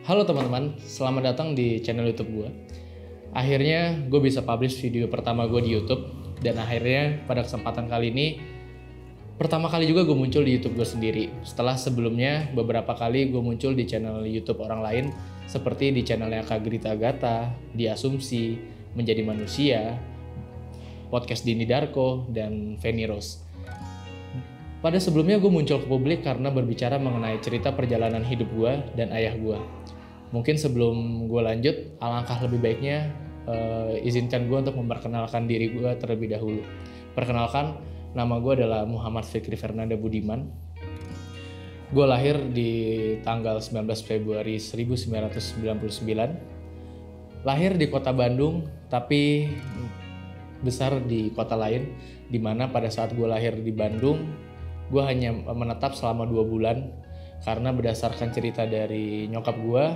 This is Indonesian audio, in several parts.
Halo teman-teman, selamat datang di channel YouTube gue. Akhirnya gue bisa publish video pertama gue di YouTube. Dan akhirnya pada kesempatan kali ini, pertama kali juga gue muncul di YouTube gue sendiri. Setelah sebelumnya beberapa kali gue muncul di channel YouTube orang lain, seperti di channelnya Kak Grita Agatha, di Asumsi, Menjadi Manusia, podcast Dini Darko, dan Feni Rose. Pada sebelumnya gue muncul ke publik karena berbicara mengenai cerita perjalanan hidup gue dan ayah gue. Mungkin sebelum gue lanjut, alangkah lebih baiknya izinkan gue untuk memperkenalkan diri gue terlebih dahulu. Perkenalkan, nama gue adalah Muhammad Fikri Fernanda Budiman. Gue lahir di tanggal 19 Februari 1999. Lahir di kota Bandung, tapi besar di kota lain, dimana pada saat gue lahir di Bandung, gue hanya menetap selama 2 bulan karena berdasarkan cerita dari nyokap gue,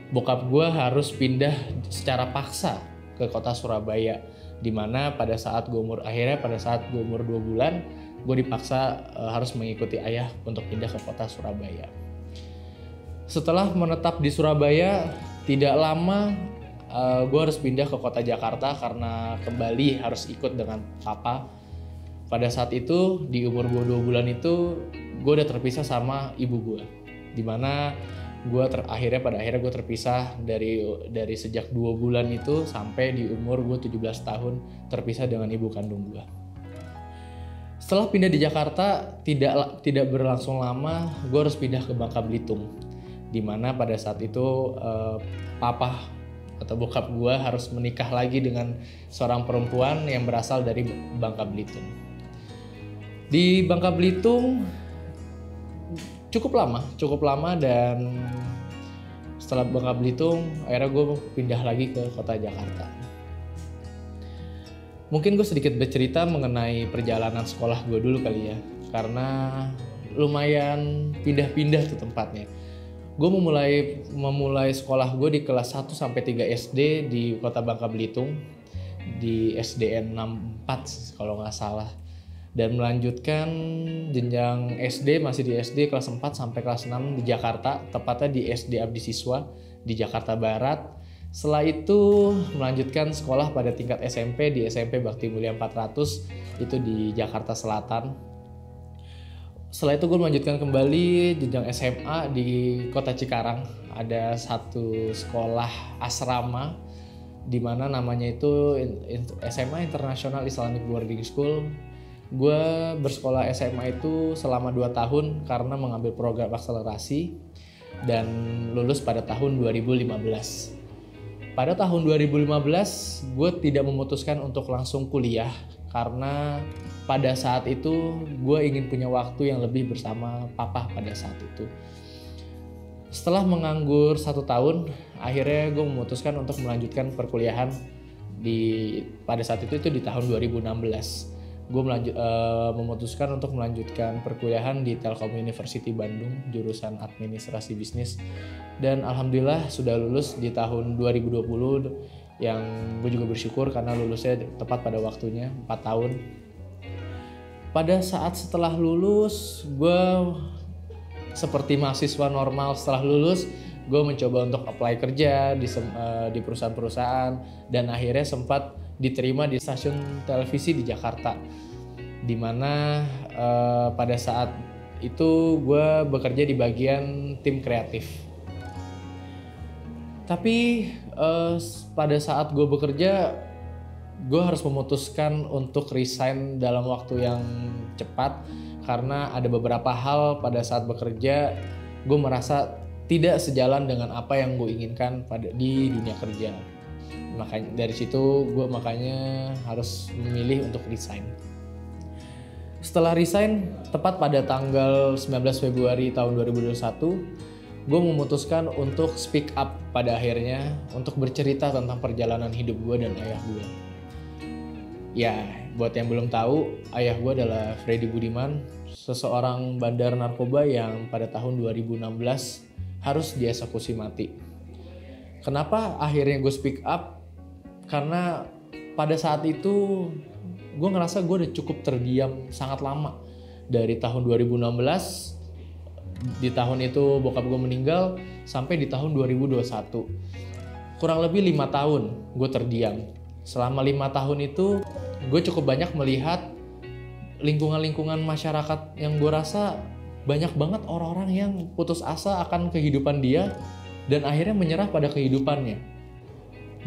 bokap gue harus pindah secara paksa ke kota Surabaya, dimana pada saat gue umur 2 bulan, gue dipaksa harus mengikuti ayah untuk pindah ke kota Surabaya. Setelah menetap di Surabaya, tidak lama gue harus pindah ke kota Jakarta karena kembali harus ikut dengan papa. Pada saat itu, di umur gue 2 bulan itu, gue udah terpisah sama ibu gue. Dimana akhirnya gue terpisah dari sejak 2 bulan itu sampai di umur gue 17 tahun terpisah dengan ibu kandung gue. Setelah pindah di Jakarta, tidak berlangsung lama, gue harus pindah ke Bangka Belitung. Dimana pada saat itu papa atau bokap gue harus menikah lagi dengan seorang perempuan yang berasal dari Bangka Belitung. Di Bangka Belitung cukup lama dan setelah Bangka Belitung akhirnya gue pindah lagi ke kota Jakarta. Mungkin gue sedikit bercerita mengenai perjalanan sekolah gue dulu kali ya, karena lumayan pindah-pindah tuh tempatnya. Gue memulai sekolah gue di kelas 1 sampai 3 SD di kota Bangka Belitung, di SDN 64 kalau nggak salah. Dan melanjutkan jenjang SD masih di SD kelas 4 sampai kelas 6 di Jakarta, tepatnya di SD Abdi Siswa di Jakarta Barat. Setelah itu melanjutkan sekolah pada tingkat SMP di SMP Bakti Mulia 400 itu di Jakarta Selatan. Setelah itu gue melanjutkan kembali jenjang SMA di kota Cikarang. Ada satu sekolah asrama di mana namanya itu SMA International Islamic Boarding School. Gue bersekolah SMA itu selama 2 tahun karena mengambil program akselerasi dan lulus pada tahun 2015. Pada tahun 2015 gue tidak memutuskan untuk langsung kuliah karena pada saat itu gue ingin punya waktu yang lebih bersama papa pada saat itu. Setelah menganggur 1 tahun, akhirnya gue memutuskan untuk melanjutkan perkuliahan pada saat itu di tahun 2016. Gue memutuskan untuk melanjutkan perkuliahan di Telkom University Bandung, jurusan administrasi bisnis. Dan alhamdulillah sudah lulus di tahun 2020, yang gue juga bersyukur karena lulusnya tepat pada waktunya, 4 tahun. Pada saat setelah lulus, gue seperti mahasiswa normal setelah lulus, gue mencoba untuk apply kerja di perusahaan-perusahaan dan akhirnya sempat diterima di stasiun televisi di Jakarta, dimana pada saat itu gue bekerja di bagian tim kreatif. Tapi pada saat gue bekerja, gue harus memutuskan untuk resign dalam waktu yang cepat karena ada beberapa hal pada saat bekerja gue merasa tidak sejalan dengan apa yang gue inginkan di dunia kerja. Makanya dari situ gue harus memilih untuk resign. Setelah resign, tepat pada tanggal 19 Februari tahun 2021, gue memutuskan untuk speak up pada akhirnya untuk bercerita tentang perjalanan hidup gue dan ayah gue. Ya, buat yang belum tahu, ayah gue adalah Freddy Budiman, seseorang bandar narkoba yang pada tahun 2016 harus dieksekusi mati. Kenapa akhirnya gue speak up? Karena pada saat itu gue ngerasa gue udah cukup terdiam sangat lama. Dari tahun 2016 Di tahun itu bokap gue meninggal sampai di tahun 2021. Kurang lebih 5 tahun gue terdiam. Selama 5 tahun itu gue cukup banyak melihat lingkungan-lingkungan masyarakat yang gue rasa banyak banget orang-orang yang putus asa akan kehidupan dia dan akhirnya menyerah pada kehidupannya.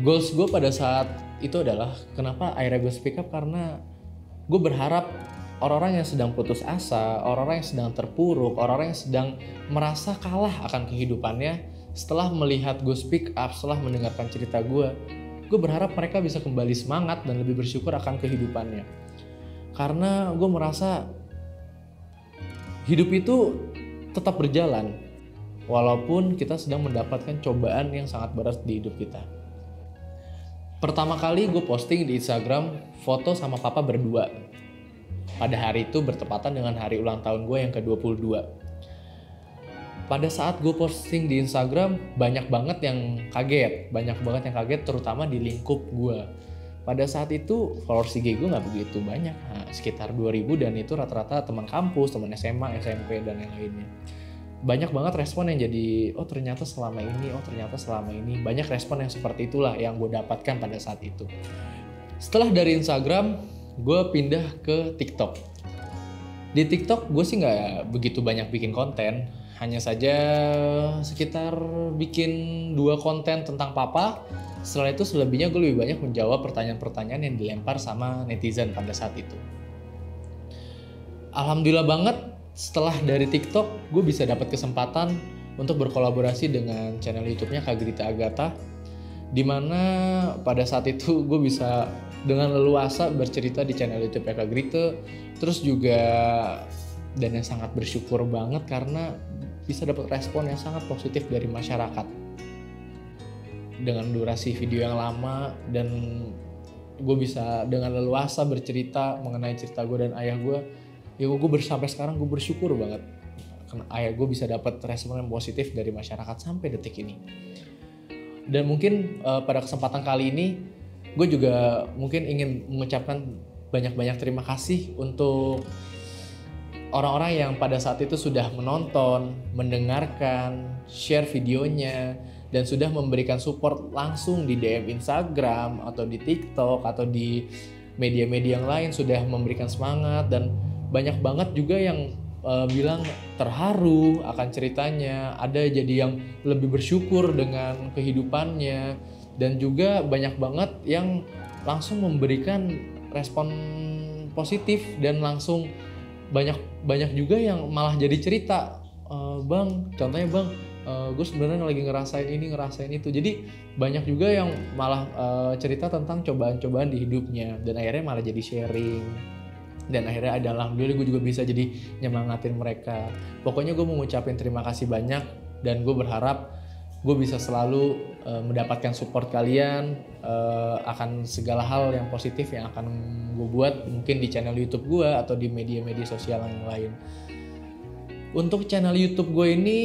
Goals gue pada saat itu adalah kenapa akhirnya gue speak up, karena gue berharap orang-orang yang sedang putus asa, orang-orang yang sedang terpuruk, orang-orang yang sedang merasa kalah akan kehidupannya, setelah melihat gue speak up, setelah mendengarkan cerita gue berharap mereka bisa kembali semangat dan lebih bersyukur akan kehidupannya. Karena gue merasa hidup itu tetap berjalan, walaupun kita sedang mendapatkan cobaan yang sangat berat di hidup kita. Pertama kali gue posting di Instagram foto sama papa berdua. Pada hari itu bertepatan dengan hari ulang tahun gue yang ke-22. Pada saat gue posting di Instagram, banyak banget yang kaget, terutama di lingkup gue. Pada saat itu followers IG gue gak begitu banyak, sekitar 2000, dan itu rata-rata teman kampus, teman SMA, SMP, dan yang lainnya. Banyak banget respon yang jadi, oh ternyata selama ini. Banyak respon yang seperti itulah yang gue dapatkan pada saat itu. Setelah dari Instagram, gue pindah ke TikTok. Di TikTok gue sih gak begitu banyak bikin konten, hanya saja sekitar bikin 2 konten tentang papa. Setelah itu selebihnya gue lebih banyak menjawab pertanyaan-pertanyaan yang dilempar sama netizen pada saat itu. Alhamdulillah banget, setelah dari TikTok gue bisa dapat kesempatan untuk berkolaborasi dengan channel YouTube-nya Kak Grita Agatha, dimana pada saat itu gue bisa dengan leluasa bercerita di channel YouTube Kak Grita. Terus juga, dan yang sangat bersyukur banget karena bisa dapat respon yang sangat positif dari masyarakat dengan durasi video yang lama, dan gue bisa dengan leluasa bercerita mengenai cerita gue dan ayah gue. Ya gue sampai sekarang gue bersyukur banget karena ayah gue bisa dapat respon yang positif dari masyarakat sampai detik ini. Dan mungkin pada kesempatan kali ini gue juga mungkin ingin mengucapkan banyak-banyak terima kasih untuk orang-orang yang pada saat itu sudah menonton, mendengarkan, share videonya, dan sudah memberikan support langsung di DM Instagram atau di TikTok atau di media-media yang lain, sudah memberikan semangat. Dan banyak banget juga yang bilang terharu akan ceritanya, ada jadi yang lebih bersyukur dengan kehidupannya, dan juga banyak banget yang langsung memberikan respon positif, dan langsung banyak juga yang malah jadi cerita, bang, contohnya bang, gue sebenarnya lagi ngerasain ini, ngerasain itu. Jadi banyak juga yang malah cerita tentang cobaan-cobaan di hidupnya, dan akhirnya malah jadi sharing. Dan akhirnya alhamdulillah gue juga bisa jadi nyemangatin mereka. Pokoknya gue mau ngucapin terima kasih banyak, dan gue berharap gue bisa selalu mendapatkan support kalian akan segala hal yang positif yang akan gue buat, mungkin di channel YouTube gue atau di media-media sosial yang lain. Untuk channel YouTube gue ini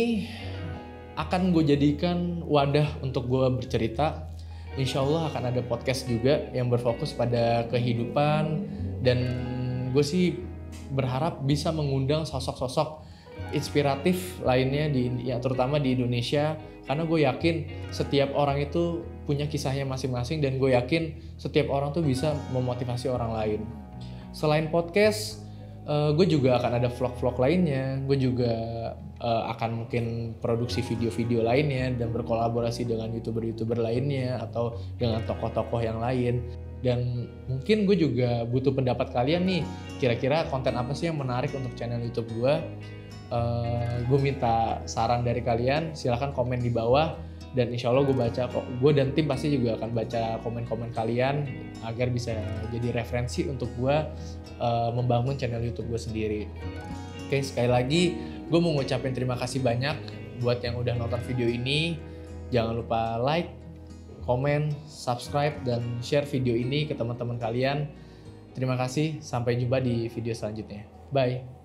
akan gue jadikan wadah untuk gue bercerita. Insya Allah akan ada podcast juga yang berfokus pada kehidupan, dan gue sih berharap bisa mengundang sosok-sosok inspiratif lainnya terutama di Indonesia, karena gue yakin setiap orang itu punya kisahnya masing-masing, dan gue yakin setiap orang tuh bisa memotivasi orang lain. Selain podcast, gue juga akan ada vlog-vlog lainnya, gue juga akan mungkin produksi video-video lainnya dan berkolaborasi dengan YouTuber-YouTuber lainnya atau dengan tokoh-tokoh yang lain. Dan mungkin gue juga butuh pendapat kalian nih, kira-kira konten apa sih yang menarik untuk channel YouTube gue. Gue minta saran dari kalian, silahkan komen di bawah, dan insya Allah gue baca kok. Gue dan tim pasti juga akan baca komen-komen kalian agar bisa jadi referensi untuk gue membangun channel YouTube gue sendiri. Oke, sekali lagi gue mau ngucapin terima kasih banyak buat yang udah nonton video ini. Jangan lupa like, komen, subscribe, dan share video ini ke teman-teman kalian. Terima kasih, sampai jumpa di video selanjutnya. Bye.